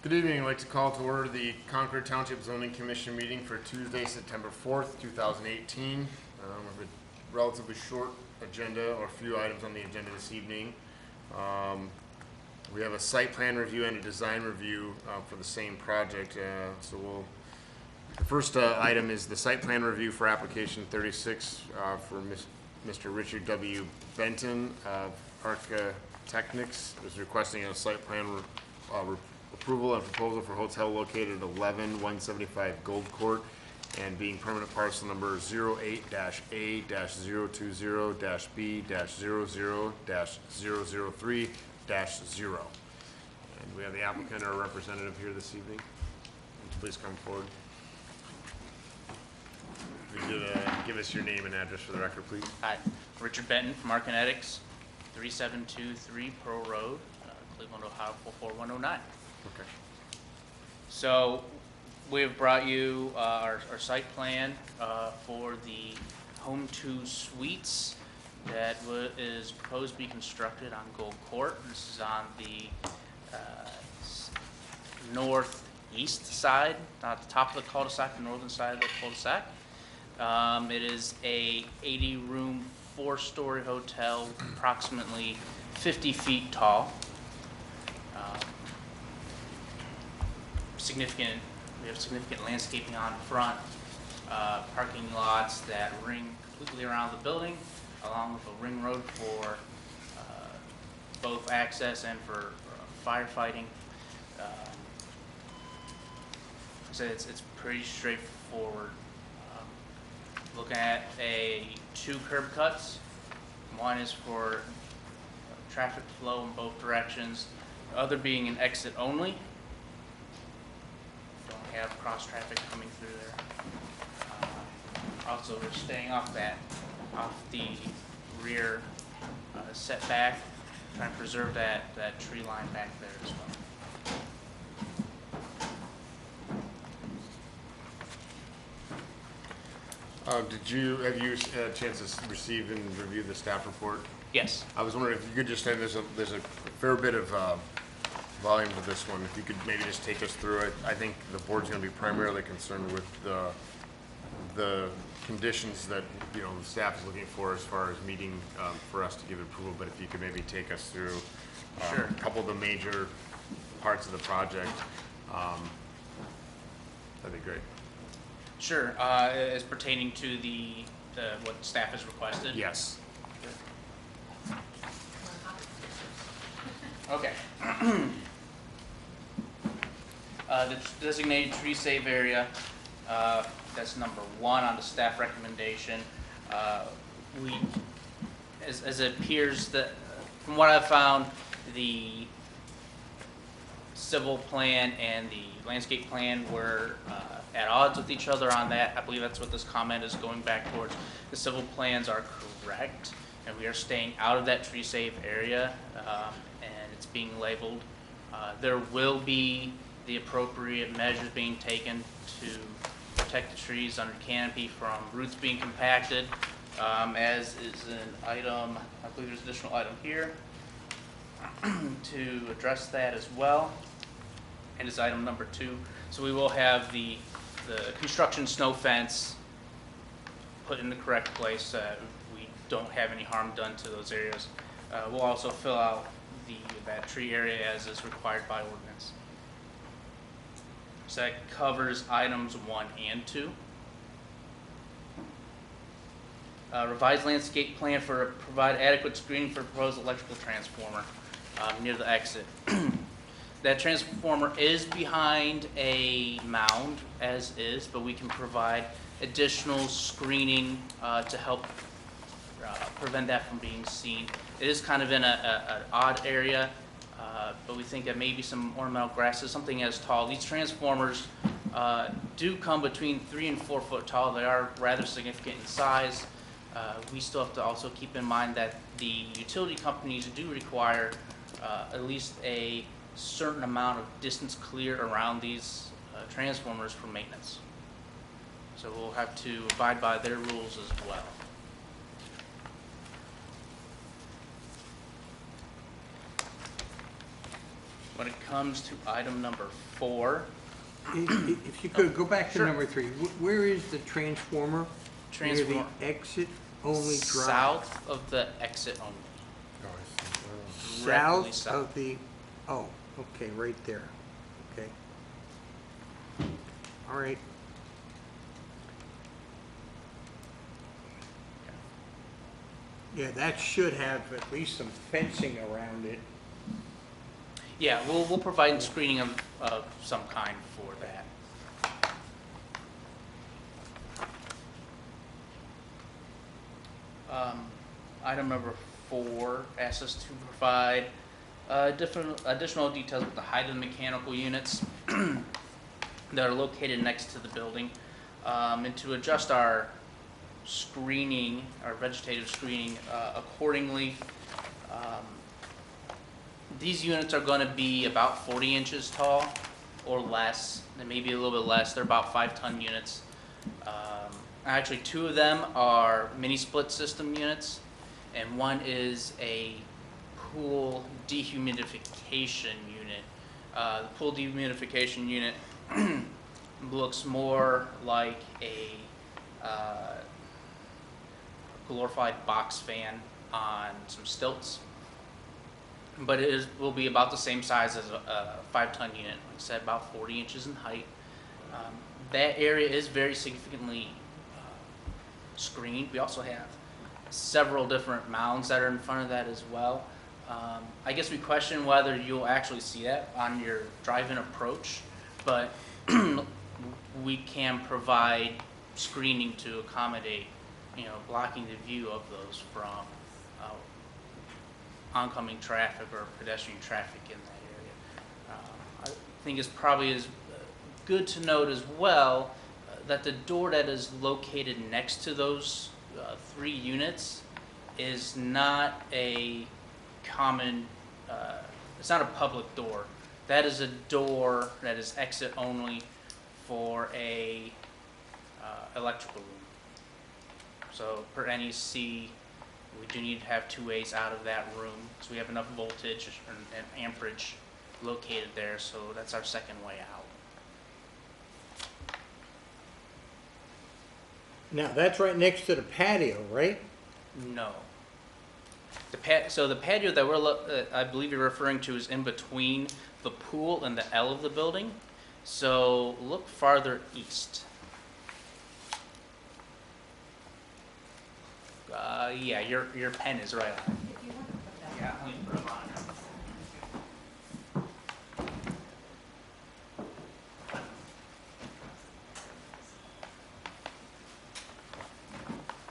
Good evening. I'd like to call to order the Concord Township Zoning Commission meeting for Tuesday, September 4th, 2018. We have a relatively short agenda, or a few items on the agenda this evening. We have a site plan review and a design review for the same project. The first item is the site plan review for application 36 for Mr. Richard W. Benton of Architectnics is requesting a site plan approval and proposal for hotel located at 11175 Gold Court and being permanent parcel number 08-A-020-B-00-003-0. And we have the applicant or representative here this evening. Please come forward. Would you give us your name and address for the record, please? Hi, Richard Benton from Architectnics, 3723 Pearl Road, Cleveland, Ohio 44109. Okay. So we've brought you our site plan for the Home 2 Suites that is proposed to be constructed on Gold Court. This is on the northeast side, not the top of the cul-de-sac, the northern side of the cul-de-sac. It is a 80-room, 4-story hotel, approximately 50 feet tall. We have significant landscaping on front, parking lots that ring completely around the building, along with a ring road for both access and for firefighting. So it's pretty straightforward. Looking at 2 curb cuts. One is for traffic flow in both directions, the other being an exit only. Don't have cross traffic coming through there. Also, we're staying off the rear setback, trying to preserve that tree line back there as well. Have you had a chance to receive and review the staff report? Yes. I was wondering if you could just say there's a fair bit of volume to this one. If you could maybe just take us through it. I think the board's going to be primarily concerned with the conditions that the staff is looking for as far as meeting for us to give approval. But if you could maybe take us through Sure. a couple of the major parts of the project, that'd be great. Sure. As pertaining to the what staff has requested. Yes. Okay. The designated tree save area, that's number 1 on the staff recommendation. As it appears that, from what I've found, the civil plan and the landscape plan were at odds with each other on that. I believe that's what this comment is going back towards. The civil plans are correct, and we are staying out of that tree save area, and it's being labeled. There will be the appropriate measures being taken to protect the trees under canopy from roots being compacted, as is an item, I believe there's an additional item here to address that as well, and it's item number 2. So we will have the construction snow fence put in the correct place so we don't have any harm done to those areas. We'll also fill out that tree area as is required by ordinance. So that covers items 1 and 2. Revised landscape plan for provide adequate screening for proposed electrical transformer near the exit. That transformer is behind a mound as is, but we can provide additional screening to help prevent that from being seen. It is kind of in an odd area, but we think that maybe some ornamental grasses, something as tall. These transformers do come between 3 and 4 foot tall. They are rather significant in size. We still have to also keep in mind that the utility companies do require at least a certain amount of distance clear around these transformers for maintenance. So we'll have to abide by their rules as well. When it comes to item number 4, If you could, go back to Sure. number 3. Where is the transformer? Near transform the exit only drive? south of the exit only. Oh, I see. Directly South south. of the, oh, okay, right there. Okay. All right. Yeah, that should have at least some fencing around it. Yeah, we'll provide screening of some kind for that. Item number 4 asks us to provide additional details with the height of the mechanical units that are located next to the building, and to adjust our screening, our vegetative screening accordingly. These units are going to be about 40 inches tall or less, and maybe a little bit less. They're about 5-ton units. Actually, 2 of them are mini split system units, and one is a pool dehumidification unit. The pool dehumidification unit looks more like a glorified box fan on some stilts, but will be about the same size as a 5-ton unit. Like I said, about 40 inches in height. That area is very significantly screened. We also have several different mounds that are in front of that as well. I guess we question whether you'll actually see that on your drive-in approach, but we can provide screening to accommodate, blocking the view of those from oncoming traffic or pedestrian traffic in that area. I think it's probably good to note as well that the door that is located next to those 3 units is not a common, it's not a public door. That is a door that is exit only for a electrical room. So per NEC, we do need to have 2 ways out of that room, so we have enough voltage and amperage located there, so that's our second way out. Now, that's right next to the patio, right? No. So the patio that I believe you're referring to is in between the pool and the L of the building. So look farther east. Yeah, your pen is right on. If you want to put that. Yeah, let me put it on.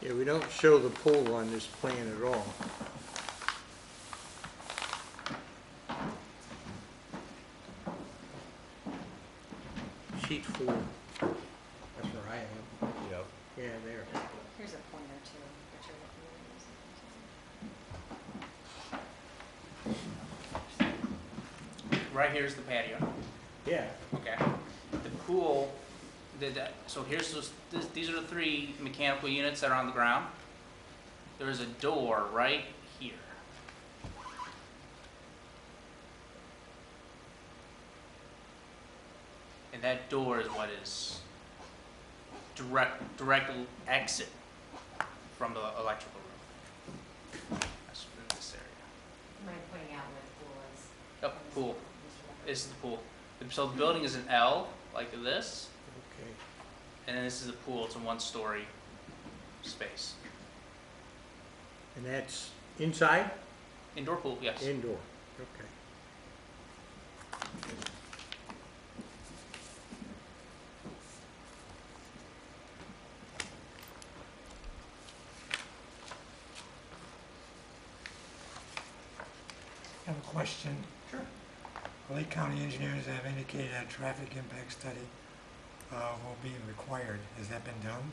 Yeah, we don't show the pool on this plan at all. Sheet 4. That's where I am. Yep. Yeah, there. Here's a pointer too, that you're looking at. Right here's the patio. Yeah. Okay. The pool, so these are the 3 mechanical units that are on the ground. There is a door right here. And that door is what is direct exit from the electrical room. That's in this area. Mind pointing out where the pool is? Yep, pool. This is the pool. So the building is an L, like this, Okay. and then this is the pool. It's a 1-story space. And that's inside? Indoor pool, yes. Indoor. Okay. I have a question. Sure. Lake County engineers have indicated a traffic impact study will be required. Has that been done?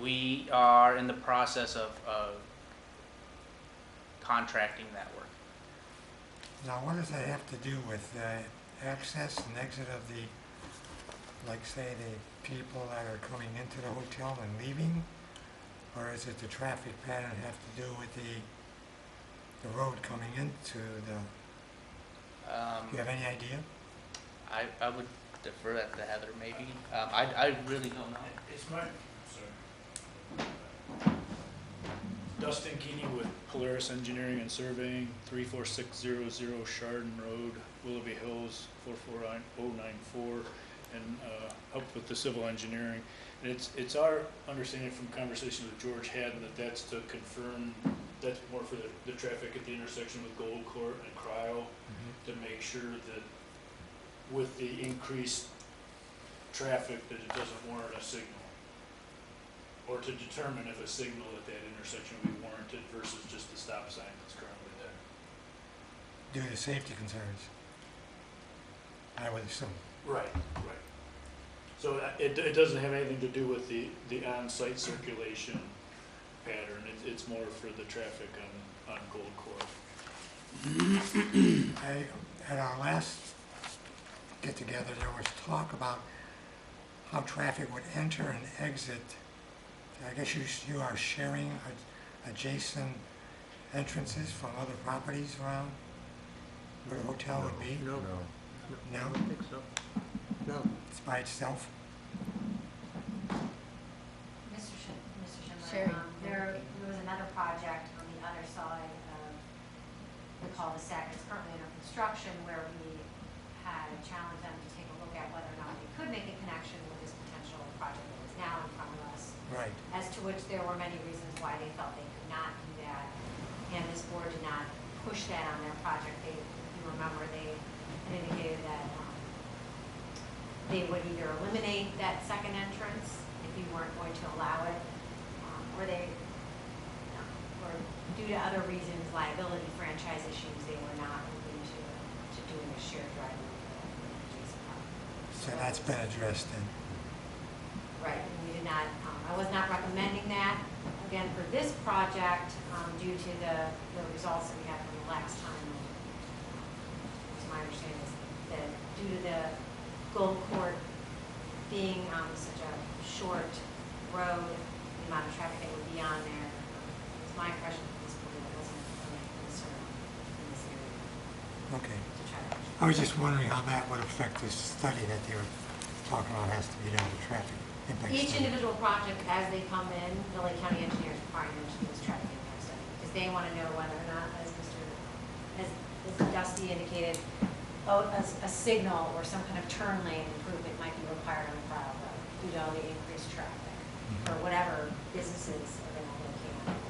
We are in the process of contracting that work. Now, what does that have to do with access and exit of the, like say, the people that are coming into the hotel and leaving? Or is it the traffic pattern have to do with the road coming into the Do you have any idea? I would defer that to Heather, maybe. I really don't know. It's my, sorry. Dustin Keeney with Polaris Engineering and Surveying, 34600 Chardon Road, Willoughby Hills, 44094, and help with the civil engineering. And it's our understanding from conversation with George Haddon that that's to confirm, that's more for the traffic at the intersection with Gold Court and Cryo, to make sure that with the increased traffic that it doesn't warrant a signal. Or to determine if a signal at that intersection would be warranted versus just the stop sign that's currently there. Due to safety concerns, I would assume. Right. So it doesn't have anything to do with the on-site circulation pattern. It's more for the traffic on Gold Court. At our last get-together, there was talk about how traffic would enter and exit. I guess you are sharing adjacent entrances from other properties around where the hotel would be? No, No? I don't think so. No. It's by itself? Mr. Schindler, Sherry. there was another project on the other side of the cul-de-sac. It's currently under construction where we had challenged them to take a look at whether or not they could make a connection with this potential project that is now in front of us. Right. As to which there were many reasons why they felt they could not do that. And this board did not push that on their project. They, if you remember, they had indicated that they would either eliminate that second entrance if you weren't going to allow it, or or due to other reasons, liability, franchise issues, they were not open to doing a shared driveway for the adjacent property. So that's been addressed then. Right, and we did not, I was not recommending that. Again, for this project, due to the results that we had from the last time, it was my understanding is that due to the Gold Court being such a short road, the amount of traffic that would be on there, it was my impression that this board wasn't a concern in this area Okay. to try to. I was just wondering how that would affect this study that they were talking about has to be done with traffic impact Each study. individual project, as they come in, the Lake County engineers require them to do this traffic impact study, because they want to know whether or not, as Dusty indicated, a signal or some kind of turn lane improvement might be required on the Crowell Road due to all the increased traffic, or whatever businesses are going to locate on it.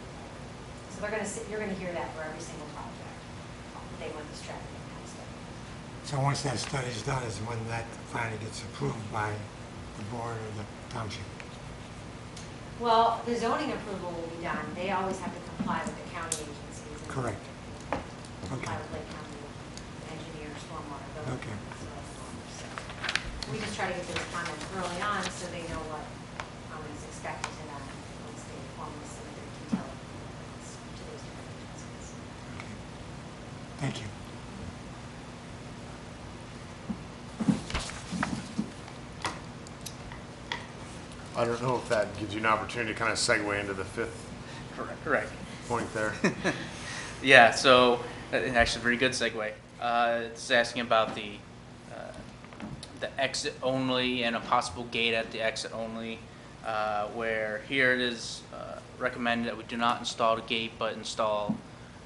So you're going to hear that for every single project. They want this traffic impact study. So once that study is done is when that finally gets approved by the board or the township. Well, the zoning approval will be done. They always have to comply with the county agencies. and Correct. Comply Okay. with Lake County engineer, stormwater, building. Okay. So we just try to get those comments early on so they know what is expected of them once they formally submit their detailed plans to those different agencies. Okay. Thank you. I don't know if that gives you an opportunity to kind of segue into the fifth Correct. point there. Yeah, so actually, very good segue. It's asking about the exit only and a possible gate at the exit only, where here it is recommended that we do not install the gate, but install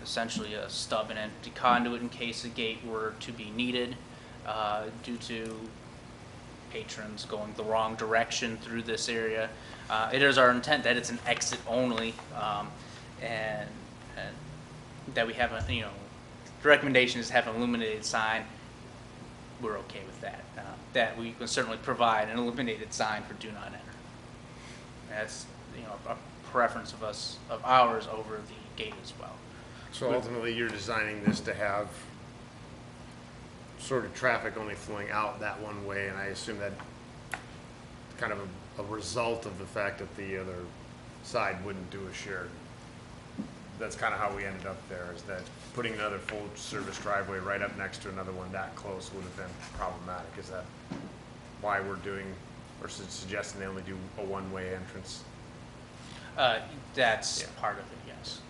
essentially a stub and empty conduit in case a gate were to be needed due to patrons going the wrong direction through this area. It is our intent that it's an exit only, and that we have a, the recommendation is to have an illuminated sign. We're okay with that. That we can certainly provide an illuminated sign for do not enter. That's, a preference of ours over the gate as well. So ultimately, you're designing this to have sort of traffic only flowing out that one way, and I assume that kind of a result of the fact that the other side wouldn't do a shared. That's kind of how we ended up there, is that putting another full service driveway right up next to another one that close would have been problematic. Is that why we're doing, or suggesting they only do a one-way entrance? That's Yeah. part of it, yes.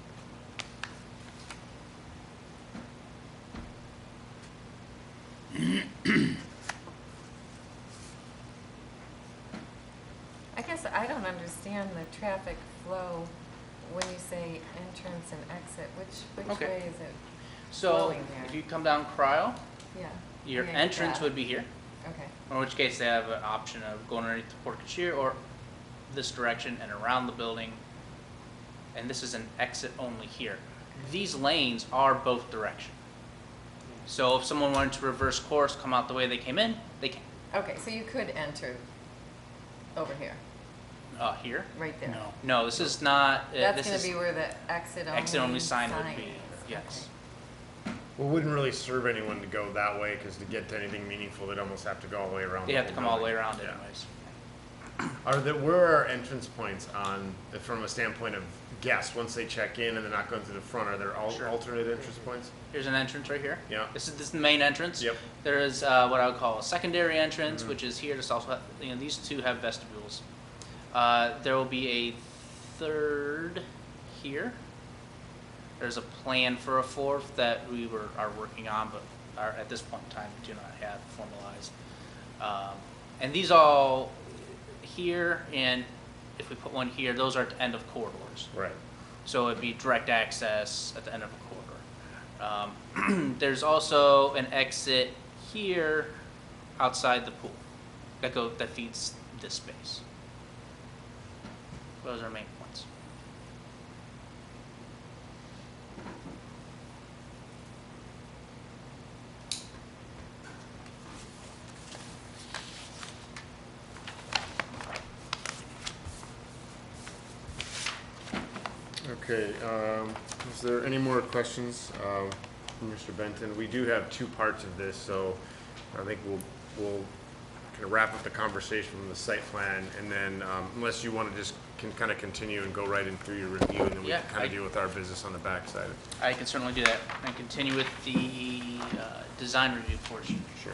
understand the traffic flow when you say entrance and exit. Which Okay. way is it So flowing there? if you come down Cryle, Yeah. your Yeah, I get entrance that. would be here, Okay. in which case they have an option of going underneath the porte cochere or this direction and around the building. And this is an exit only here. These lanes are both direction. So if someone wanted to reverse course, come out the way they came in, they can. Okay, so you could enter over here, Here? right there. No. No, this is not, That's this gonna is be where the exit only sign would be, is. yes. Well, it wouldn't really serve anyone to go that way, because to get to anything meaningful, they'd almost have to go all the way around. They have to whole come all the way building. around Yeah. anyways. Where are entrance points on, from a standpoint of guests, once they check in and they're not going through the front, are there Sure. alternate entrance points? Here's an entrance right here. Yeah. This is the main entrance. Yep. There is what I would call a secondary entrance, which is here. This also have, these two have vestibules. There will be a third here. There's a plan for a fourth that we are working on, but at this point in time do not have formalized. And these all here, and if we put one here, those are at the end of corridors. Right. So it'd be direct access at the end of a corridor. There's also an exit here outside the pool that feeds this space. Those are our main points. Okay, is there any more questions from Mr. Benton? We do have two parts of this, so I think we'll kind of wrap up the conversation from the site plan, and then unless you want to just kind of continue and go right in through your review, and then we Yeah, can kind of deal with our business on the backside. I can certainly do that and continue with the design review portion. Sure.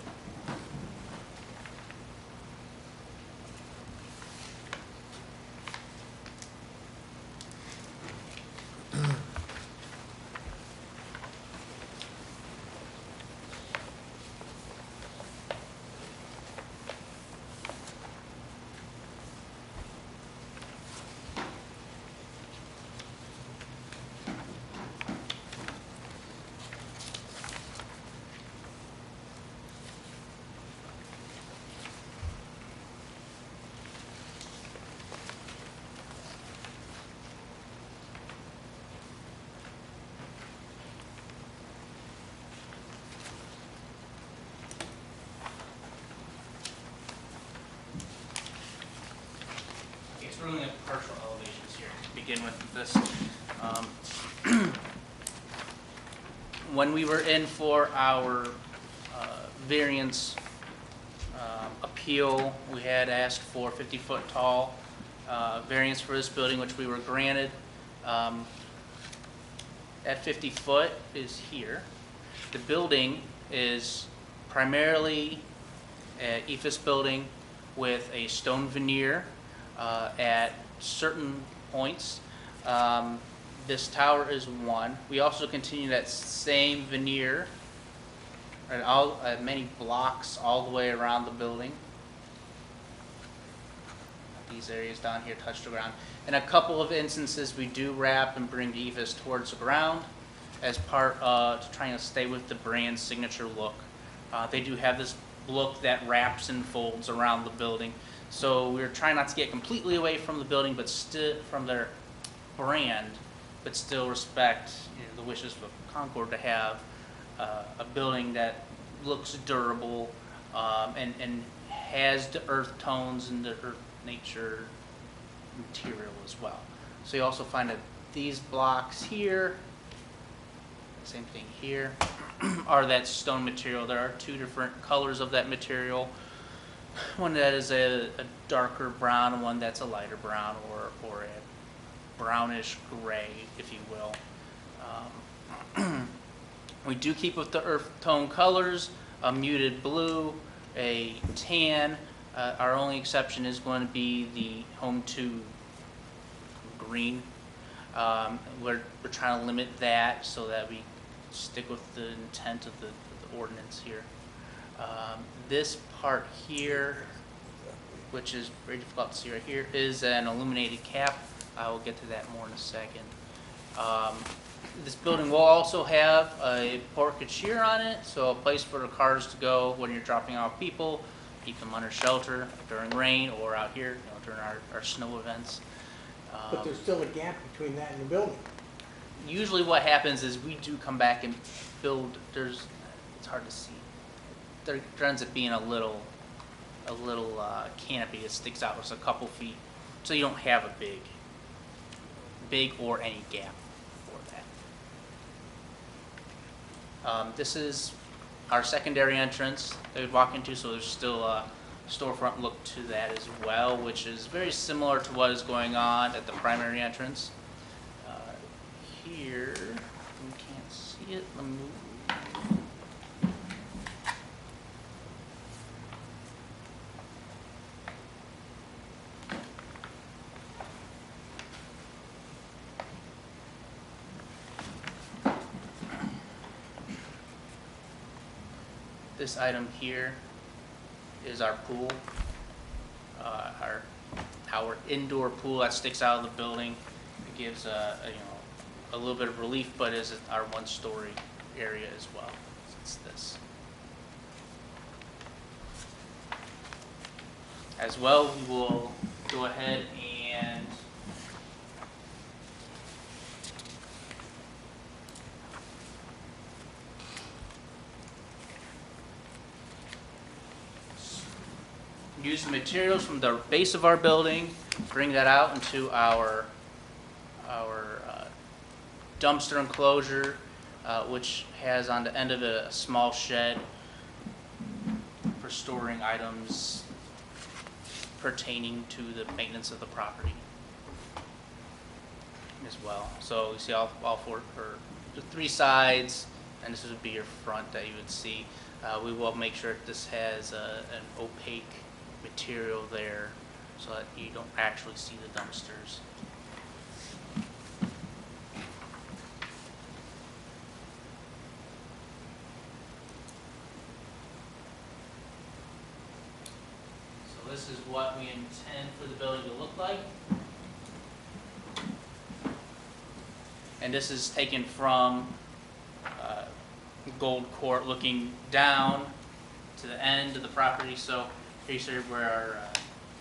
It's really like partial elevations here to begin with this. When we were in for our variance appeal, we had asked for 50-foot tall variance for this building, which we were granted. At 50 foot is here. The building is primarily an EFIS building with a stone veneer at certain points. This tower is one. We also continue that same veneer at many blocks all the way around the building. These areas down here touch the ground. In a couple of instances, we do wrap and bring the EFIS towards the ground as part of trying to stay with the brand signature look. They do have this look that wraps and folds around the building. So we're trying not to get completely away from the building, but still from their brand, but still respect the wishes of Concord to have a building that looks durable and has the earth tones and the earth nature material as well. So you also find that these blocks here, same thing here, are that stone material. There are two different colors of that material. One that is a darker brown and one that's a lighter brown or a brownish gray, if you will. We do keep with the earth tone colors, a muted blue, a tan. Our only exception is going to be the home 2 green. We're trying to limit that so that we stick with the intent of the ordinance here. This part here which is very difficult to see right here, is an illuminated cap. I will get to that more in a second. This building will also have a porte cochere on it, so a place for the cars to go when you're dropping off people, keep them under shelter during rain or out here, during our snow events. But there's still a gap between that and the building. Usually what happens is we do come back and build, it's hard to see. There ends up being a little canopy that sticks out, it's a couple feet, so you don't have a big or any gap for that. This is our secondary entrance that we'd walk into, so there's still a storefront look to that as well, which is very similar to what is going on at the primary entrance. Here, we can't see it, let me move. This item here is our pool, our indoor pool that sticks out of the building. It gives a little bit of relief, but is our one-story area as well. So it's this. As well, we will go ahead and use the materials from the base of our building, bring that out into our dumpster enclosure, which has on the end of it a small shed for storing items pertaining to the maintenance of the property as well. So you see all four, or the three sides, and this would be your front that you would see. We will make sure that this has an opaque material there so that you don't actually see the dumpsters. So this is what we intend for the building to look like. And this is taken from Gold Court looking down to the end of the property. So here you see where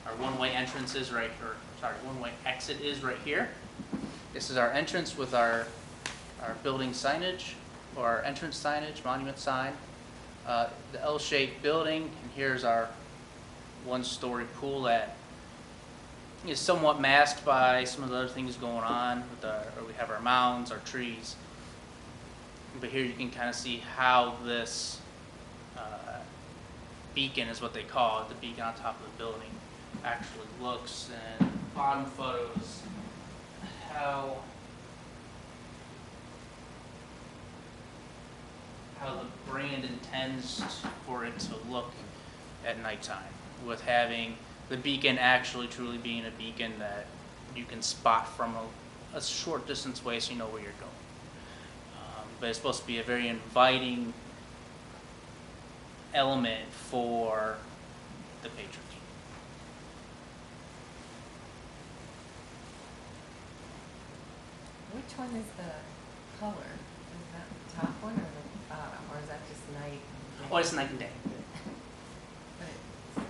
our one-way entrance is right, or sorry, one-way exit is right here. This is our entrance with our building signage, or our entrance signage, monument sign. The L-shaped building, and here's our one-story pool that is somewhat masked by some of the other things going on with we have our mounds, our trees. But here you can kind of see how this beacon is what they call it, the beacon on top of the building, actually looks. And bottom photos, how the brand intends for it to look at nighttime, with having the beacon actually truly being a beacon that you can spot from a short distance away, so you know where you're going. But it's supposed to be a very inviting element for the patrons. Which one is the color? Is that the top one or the bottom, or is that just night? Oh, it's night and day. But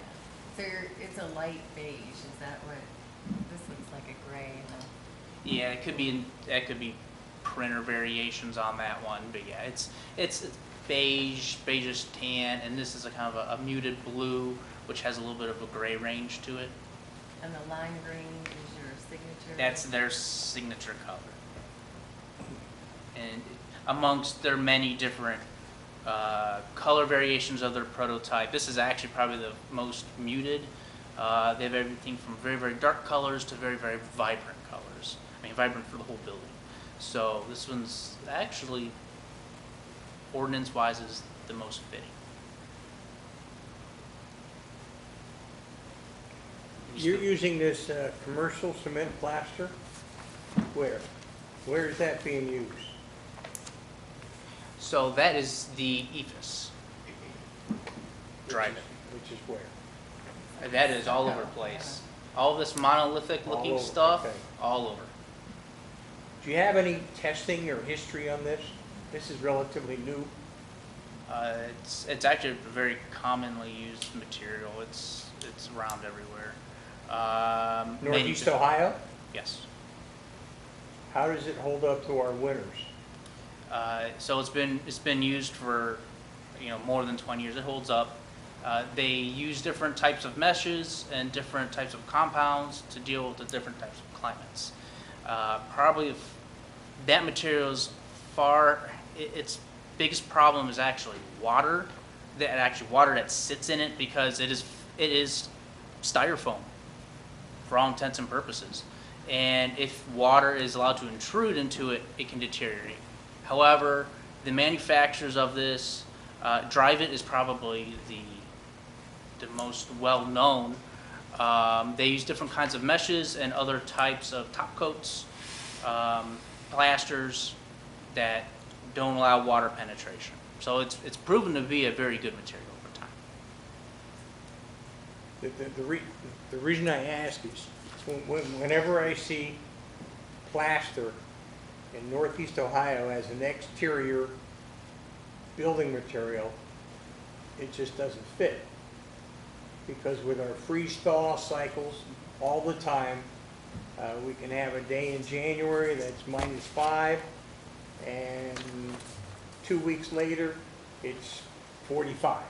so it's a light beige. Is that what this looks like? A gray and a... Yeah, it could be printer variations on that one, but yeah, it's beige, beigeish tan, and this is a kind of a muted blue, which has a little bit of a gray range to it. And the lime green is your signature? That's their signature color. And amongst their many different color variations of their prototype, this is actually probably the most muted. They have everything from very, very dark colors to very, very vibrant colors. I mean, vibrant for the whole building. So this one's actually, ordinance-wise, is the most fitting. You're using this commercial cement plaster? Where? Where is that being used? So that is the EFS. Drive-in. Which is where? That is all over the place. All this monolithic All looking over, stuff, okay. all over. Do you have any testing or history on this? This is relatively new. It's actually a very commonly used material. It's around everywhere. Northeast many- Ohio? Yes. How does it hold up to our winters? So it's been used for more than 20 years. It holds up. They use different types of meshes and different types of compounds to deal with the different types of climates. Probably if that material is its biggest problem is actually water. Water that sits in it, because it is styrofoam for all intents and purposes. And if water is allowed to intrude into it, it can deteriorate. However, the manufacturers of this, Drive-It is probably the most well-known. They use different kinds of meshes and other types of top coats, plasters that don't allow water penetration. So it's proven to be a very good material over time. The reason I ask is whenever I see plaster in Northeast Ohio as an exterior building material, it just doesn't fit. Because with our freeze-thaw cycles all the time, we can have a day in January that's -5, and 2 weeks later, it's 45.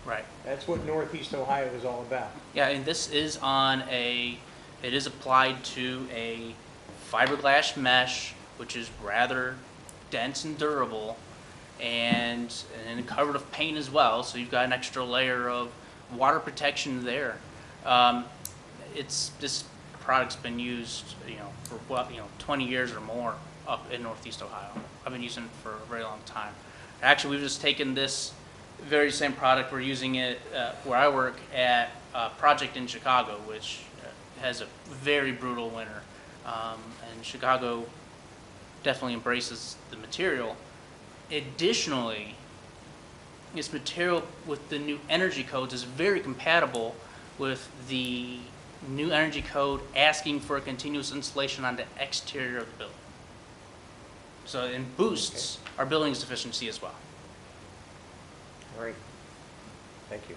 Right. That's what Northeast Ohio is all about. Yeah, and this is it is applied to a fiberglass mesh, which is rather dense and durable, and covered with paint as well, so you've got an extra layer of water protection there. This product's been used, for 20 years or more up in Northeast Ohio. I've been using it for a very long time. Actually, we've just taken this very same product. We're using it where I work at a project in Chicago, which has a very brutal winter. And Chicago definitely embraces the material. Additionally, this material with the new energy codes is very compatible with the new energy code asking for a continuous insulation on the exterior of the building. So it boosts our building's efficiency as well. All right. Thank you.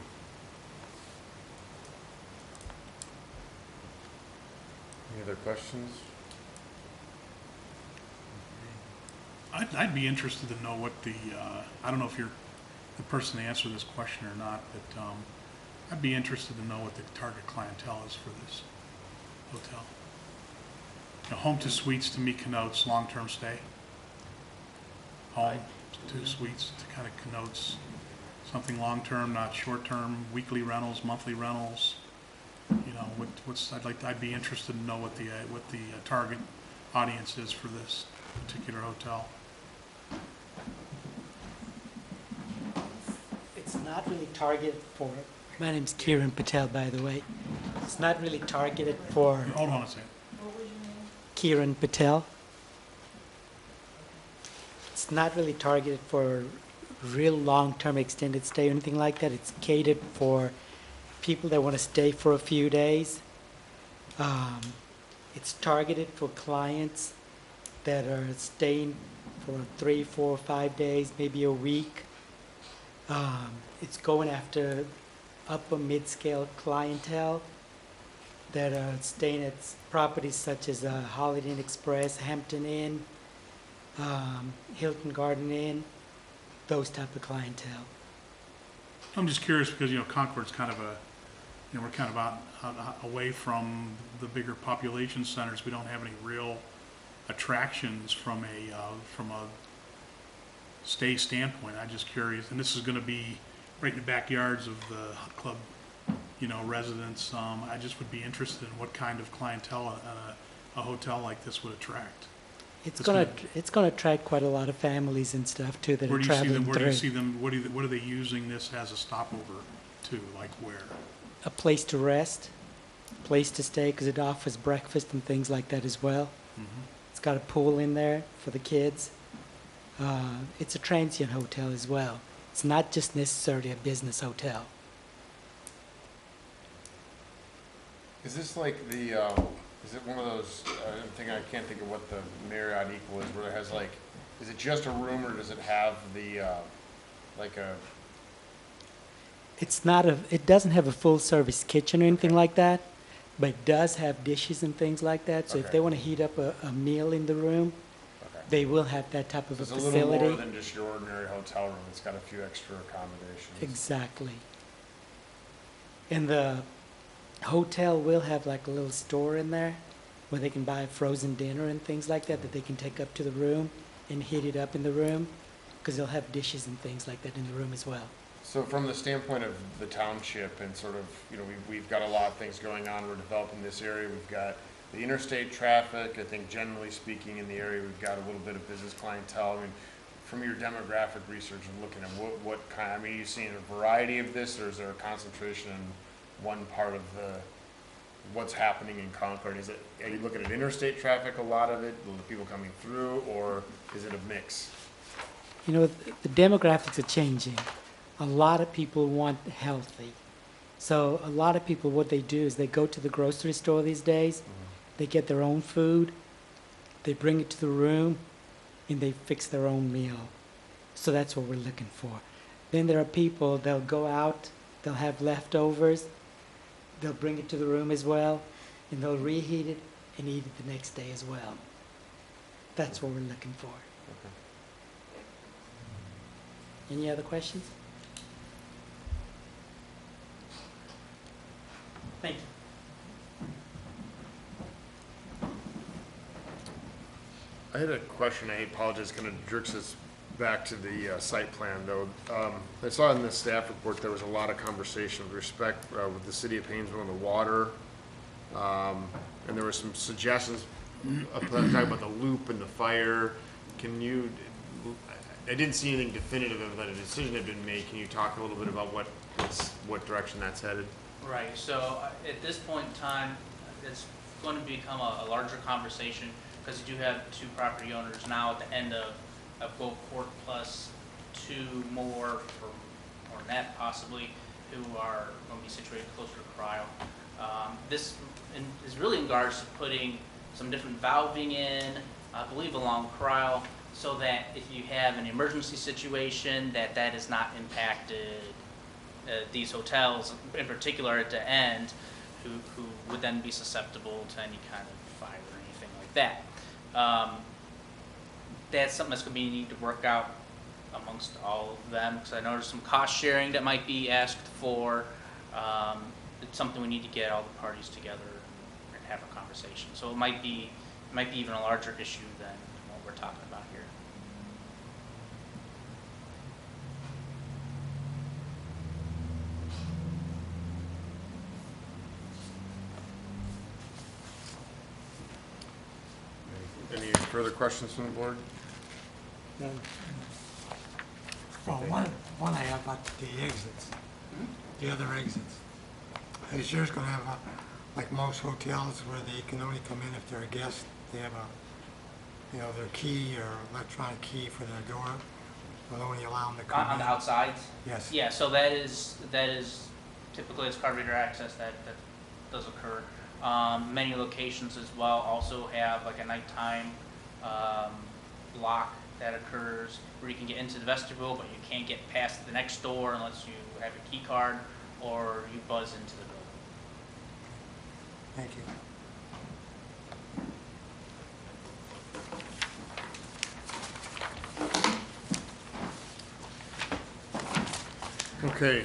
Any other questions? I'd be interested to know what I don't know if you're the person to answer this question or not, but I'd be interested to know what the target clientele is for this hotel. Home to suites to me connotes long-term stay. Home to suites to kind of connotes something long-term, not short-term, weekly rentals, monthly rentals. I'd be interested to know what the target audience is for this particular hotel. It's not really targeted for, my name's Kiran Patel, by the way. It's not really targeted for Hold on a second. Kiran Patel. It's not really targeted for real long-term extended stay or anything like that. It's catered for people that want to stay for a few days. It's targeted for clients that are staying for 3, 4, 5 days, maybe a week. It's going after upper mid-scale clientele that are staying at properties such as Holiday Inn Express, Hampton Inn, Hilton Garden Inn, those type of clientele. I'm just curious because Concord's kind of we're kind of out away from the bigger population centers. We don't have any real attractions from a stay standpoint. I'm just curious, and this is going to be right in the backyards of the club, residents. I just would be interested in what kind of clientele a hotel like this would attract. It's gonna attract quite a lot of families and stuff too that Where are do you see traveling them? Where do through. you see them? What are they using this as a stopover to? Like where? A place to rest, place to stay, because it offers breakfast and things like that as well. Mm-hmm. It's got a pool in there for the kids. It's a transient hotel as well. It's not just necessarily a business hotel. Is this like the, is it one of those, I can't think of what the Marriott equal is, where it has like, is it just a room or does it have the, like a, It's not a, it doesn't have a full-service kitchen or anything like that, but it does have dishes and things like that. So if Okay. they want to heat up a meal in the room, okay. they will have that type of a It's a little more facility. than just your ordinary hotel room. It's got a few extra accommodations. Exactly. And the hotel will have like a little store in there where they can buy frozen dinner and things like that they can take up to the room and heat it up in the room, because they'll have dishes and things like that in the room as well. So from the standpoint of the township and sort of, you know, we've got a lot of things going on. We're developing this area. We've got the interstate traffic. I think generally speaking in the area, we've got a little bit of business clientele. I mean, from your demographic research and looking at what kind, I mean, are you seeing a variety of this, or is there a concentration in one part of what's happening in Concord? Is it, are you looking at interstate traffic, a lot of it, the people coming through, or is it a mix? You know, the demographics are changing. A lot of people want healthy. So a lot of people, what they do is they go to the grocery store these days, they get their own food, they bring it to the room, and they fix their own meal. So that's what we're looking for. Then there are people, they'll go out, they'll have leftovers, they'll bring it to the room as well, and they'll reheat it and eat it the next day as well. That's what we're looking for. Any other questions? Thank you. I had a question. I apologize, kind of jerks us back to the site plan, though. I saw in the staff report there was a lot of conversation with respect with the city of Painesville and the water, and there were some suggestions talking about the loop and the fire. Can you? I didn't see anything definitive of that a decision had been made. Can you talk a little bit about what direction that's headed? Right, so at this point in time, it's going to become a larger conversation, because you do have two property owners now at the end of Gulf Court, plus two more, or net possibly, who are going to be situated closer to Cryle. This is really in regards to putting some different valving in, I believe along Cryle, so that if you have an emergency situation, that is not impacted these hotels, in particular at the end, who would then be susceptible to any kind of fire or anything like that. That's something that's going to be need to work out amongst all of them, because I know there's some cost sharing that might be asked for. It's something we need to get all the parties together and have a conversation. So it might be even a larger issue than what we're talking about here. Any further questions from the board? No. Well, one I have about the exits, the other exits. Is yours gonna have like most hotels where they can only come in if they're a guest? They have their key or electronic key for their door, will only allow them to come in? On the outsides? Yes. Yeah, so that is typically, it's card reader access that does occur. Many locations as well also have like a nighttime lock that occurs where you can get into the vestibule, but you can't get past the next door unless you have a key card or you buzz into the building. Thank you. Okay,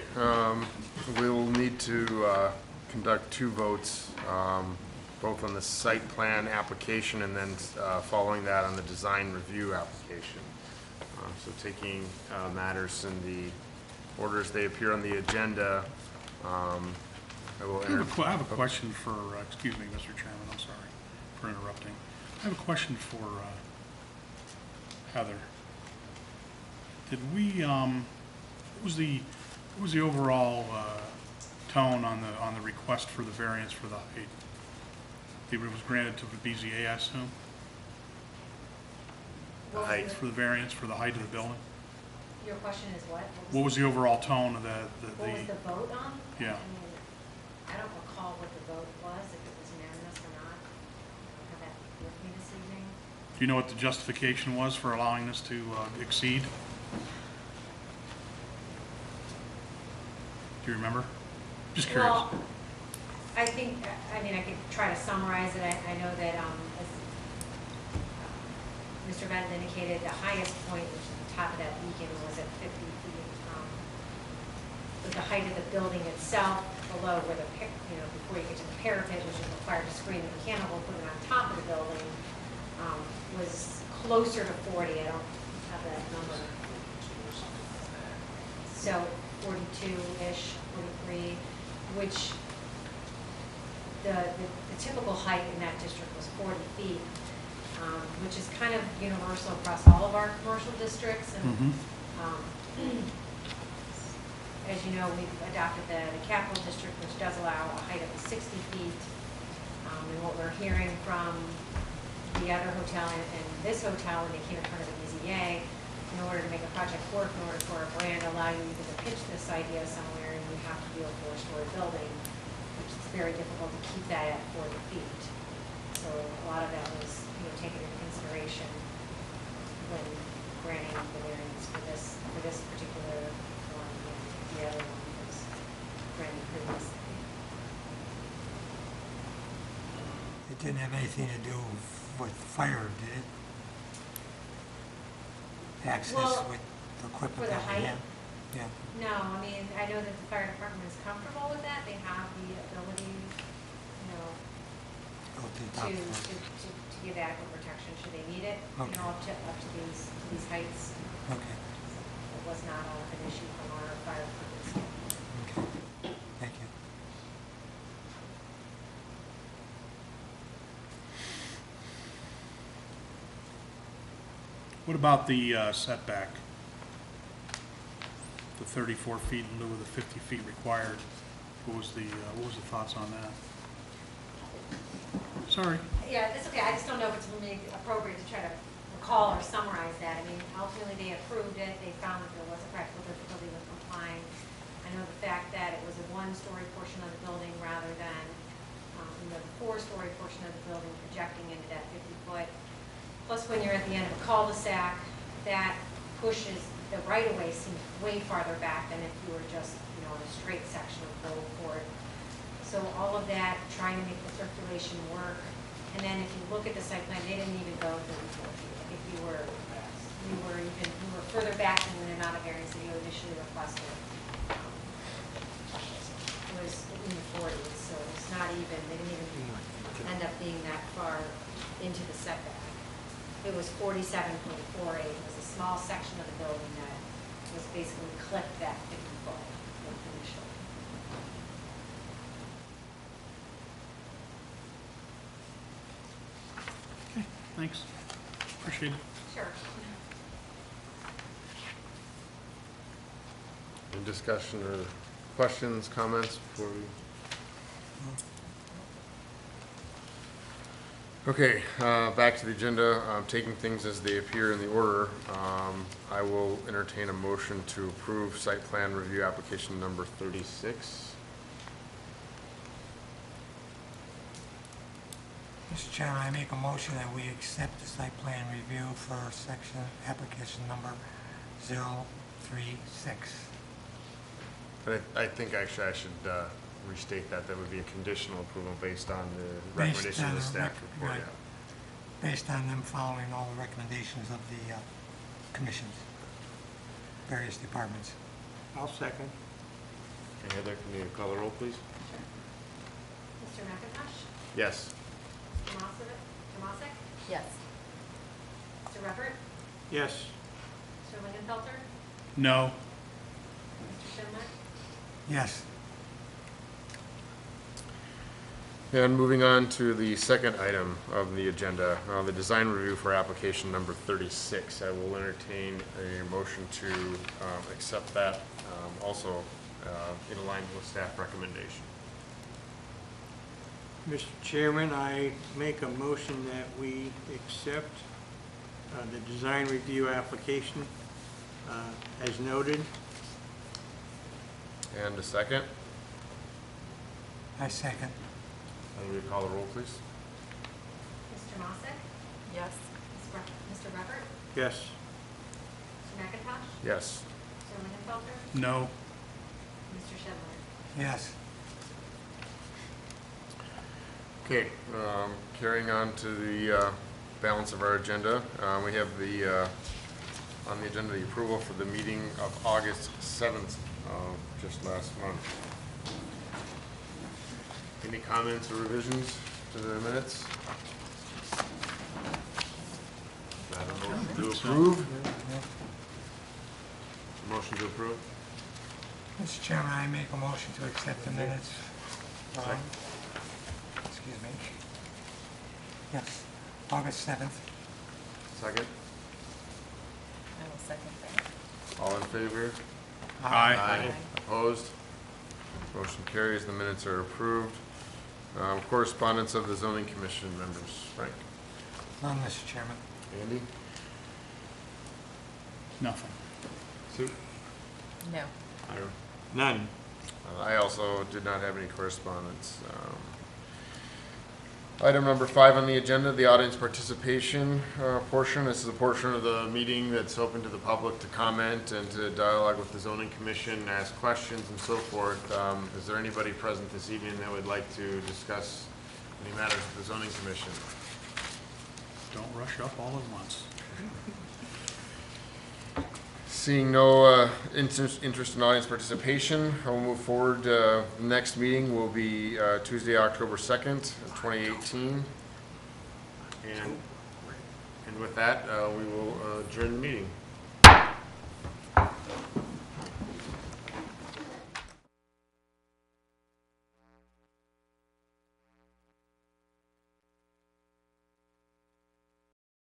we'll need to conduct two votes, both on the site plan application and then following that on the design review application. So taking matters in the order as they appear on the agenda, I will I have a question for, excuse me, Mr. Chairman, I'm sorry for interrupting. I have a question for Heather. Did we, what was the overall tone on the request for the variance for the height? It was granted to the BZA, I assume? height. For the variance for the height of the building? Your question is what? What was the overall tone of What was the vote on? Yeah. I mean, I don't recall recall what the vote was, if it was unanimous or not. I don't have that with me this evening. Do you know what the justification was for allowing this to exceed? Do you remember? Just curious. Well, I think, I mean, I could try to summarize it. I know that, as Mr. Bennett indicated, the highest point, which is the top of that beacon, was at 50 feet. With the height of the building itself, below where the, before you get to the parapet, which is required to screen the mechanical equipment on top of the building, was closer to 40. I don't have that number. So 42-ish, 43, which the typical height in that district was 40 feet, which is kind of universal across all of our commercial districts. And as you know, we've adopted the capital district, which does allow a height of 60 feet. And what we're hearing from the other hotel and this hotel, when they came in front of the BZA, in order to make a project work, in order for a brand to allow you even to pitch this idea somewhere, and you have to do a 4-story building, which is very difficult to keep that at 40 feet. So a lot of that was, taken into consideration when granting the variance for this particular one, and the other one was granted previously. It didn't have anything to do with fire, did it? Access Well, with the for equipment the that we height? have? Yeah. No, I mean, I know that the fire department is comfortable with that. They have the ability, Go to the to top floor. give adequate protection should they need it, Okay. up to these heights. Okay, It was not an issue from our fire department standpoint. okay. Thank you. What about the setback? The 34 feet in lieu of the 50 feet required. What was the thoughts on that? Sorry. Yeah, it's okay. I just don't know if it's really appropriate to try to recall or summarize that. I mean, ultimately, they approved it. They found that there was a practical difficulty with complying. I know the fact that it was a 1-story portion of the building rather than, the 4-story portion of the building projecting into that 50-foot. Plus, when you're at the end of a cul-de-sac, that pushes, the right-of-way seems way farther back than if you were just, in a straight section of Gold Court. So all of that, trying to make the circulation work. And then if you look at the site plan, they didn't even go 34 feet. If you were further back than the amount of variance that you initially requested. It was in the 40s, so it's not even, they didn't even end up being that far into the setback. It was 47.48. It was a small section of the building that was basically clipped that 50-foot initially. Okay, thanks. Appreciate it. Sure. Any discussion or questions, comments before we? Okay, back to the agenda. Taking things as they appear in the order, I will entertain a motion to approve site plan review application number 36. Mr. Chairman, I make a motion that we accept the site plan review for section, application number 036. But I think actually I should restate that. That would be a conditional approval based on the Based recommendation of on the the staff report. right. Based on them following all the recommendations of the commissions, various departments. I'll second. Okay, Heather, can you call the roll, please? Mr. McIntosh? Yes. Mr. Tomasic? Yes. Mr. Ruppert? Yes. Mr. Lingenfelter? No. Mr. Schindler? Yes. And moving on to the second item of the agenda, the design review for application number 36. I will entertain a motion to accept that, also in alignment with staff recommendation. Mr. Chairman, I make a motion that we accept the design review application as noted. And a second? I second. Will you call the roll, please? Mr. Mossick? Yes. Mr. Ruppert? Yes. Mr. McIntosh? Yes. Mr. Lingenfelter? No. Mr. Schindler? Yes. Okay, carrying on to the balance of our agenda, we have the, on the agenda, the approval for the meeting of August 7th, just last month. Any comments or revisions to the minutes? I have a motion to approve. Motion to approve. Mr. Chairman, I make a motion to accept the minutes. Excuse me. Yes, August 7th. Second. I will second that. All in favor? Aye. Opposed? Motion carries. The minutes are approved. Correspondence of the zoning commission members. Frank? None, Mr. Chairman. Andy? Nothing. Sue? No. Ira? None. I also did not have any correspondence. Item number 5 on the agenda, the audience participation portion. This is a portion of the meeting that's open to the public to comment and to dialogue with the zoning commission, ask questions and so forth. Is there anybody present this evening that would like to discuss any matters with the zoning commission? Don't rush up all at once. Seeing no interest in audience participation, I will move forward. The next meeting will be Tuesday, October 2nd, 2018. And with that, we will adjourn the meeting.